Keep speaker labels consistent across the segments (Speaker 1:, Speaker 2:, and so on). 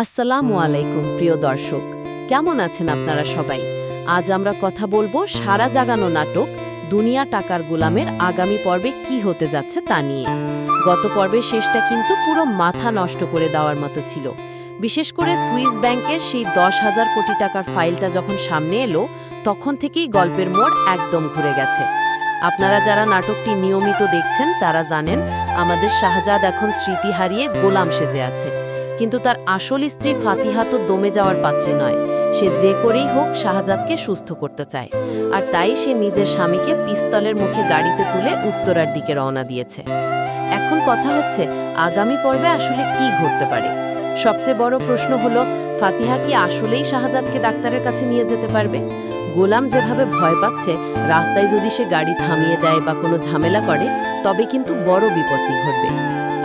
Speaker 1: আসসালামু আলাইকুম প্রিয় দর্শক, কেমন আছেন আপনারা সবাই? আজ আমরা কথা বলবো সারা জাগানো নাটক দুনিয়া টাকার গোলামের আগামী পর্বে কি হতে যাচ্ছে তা নিয়ে। গত পর্বের শেষটা কিন্তু পুরো মাথা নষ্ট করে দেওয়ার মতো ছিল। বিশেষ করে সুইস ব্যাংকের সেই 10,000 কোটি টাকার ফাইলটা যখন সামনে এলো, তখন থেকেই গল্পের মোড় একদম ঘুরে গেছে। আপনারা যারা নাটকটি নিয়মিত দেখছেন তারা জানেন, আমাদের শাহজাদ এখন স্মৃতি হারিয়ে গোলাম সেজে আছে। কিন্তু তার আসল স্ত্রী ফাতিহা তো দমে যাওয়ার পাত্রী নয়। সে যে করেই হোক শাহজাদকে সুস্থ করতে চায়, আর তাই সে নিজের স্বামীকে পিস্তলের মুখে গাড়িতে তুলে উত্তরার দিকে রওনা দিয়েছে। এখন কথা হচ্ছে, আগামী পর্বে আসলে কি ঘটতে পারে? সবচেয়ে বড় প্রশ্ন হলো, ফাতিহা কি আসলেই শাহজাদকে ডাক্তারের কাছে নিয়ে যেতে পারবে? গোলাম যেভাবে ভয় পাচ্ছে, রাস্তায় যদি সে গাড়ি থামিয়ে দেয় বা কোনো ঝামেলা করে, তবে কিন্তু বড় বিপত্তি ঘটবে।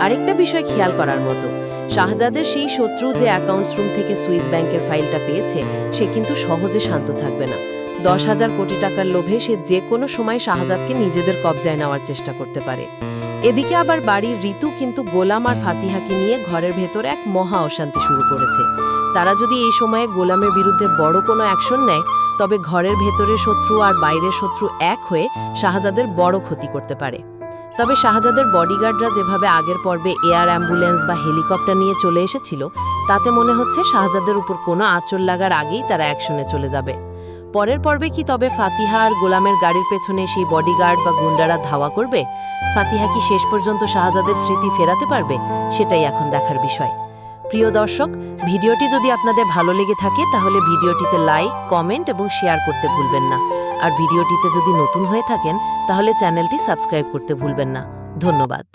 Speaker 1: আরেকটা বিষয় খেয়াল করার মতো, শাহজাদের সেই শত্রু যে অ্যাকাউন্টস রুম থেকে সুইস ব্যাংকের ফাইলটা পেয়েছে, সে কিন্তু সহজে শান্ত থাকবে না। 10,000 কোটি টাকার লোভে সে যে কোনো সময় শাহজাদকে নিজেদের কবজায় নেওয়ার চেষ্টা করতে পারে। এদিকে আবার বাড়ির ঋতু কিন্তু গোলাম আর ফাতিহাকে নিয়ে ঘরের ভেতরে এক মহা অশান্তি শুরু করেছে। তারা যদি এই সময়ে গোলামের বিরুদ্ধে বড় কোনো অ্যাকশন নেয়, তবে ঘরের ভেতরের শত্রু আর বাইরের শত্রু এক হয়ে শাহজাদের বড় ক্ষতি করতে পারে। তবে শাহজাদের বডিগার্ডরা যেভাবে আগের পর্বে এয়ার অ্যাম্বুলেন্স বা হেলিকপ্টার নিয়ে চলে এসেছিল, তাতে মনে হচ্ছে শাহজাদের উপর কোনো আঁচড় লাগার আগেই তারা অ্যাকশনে চলে যাবে। পরের পর্বে কি তবে ফাতিহা আর গোলামের গাড়ির পেছনে সেই বডিগার্ড বা গুন্ডারা ধাওয়া করবে? ফাতিহা কি শেষ পর্যন্ত শাহজাদের স্মৃতি ফেরাতে পারবে? সেটাই এখন দেখার বিষয়। প্রিয় দর্শক, ভিডিওটি যদি আপনাদের ভালো লেগে থাকে তাহলে ভিডিওটিতে লাইক, কমেন্ট এবং শেয়ার করতে ভুলবেন না। আর ভিডিওটিতে যদি নতুন হয়ে থাকেন তাহলে চ্যানেলটি সাবস্ক্রাইব করতে ভুলবেন না। ধন্যবাদ।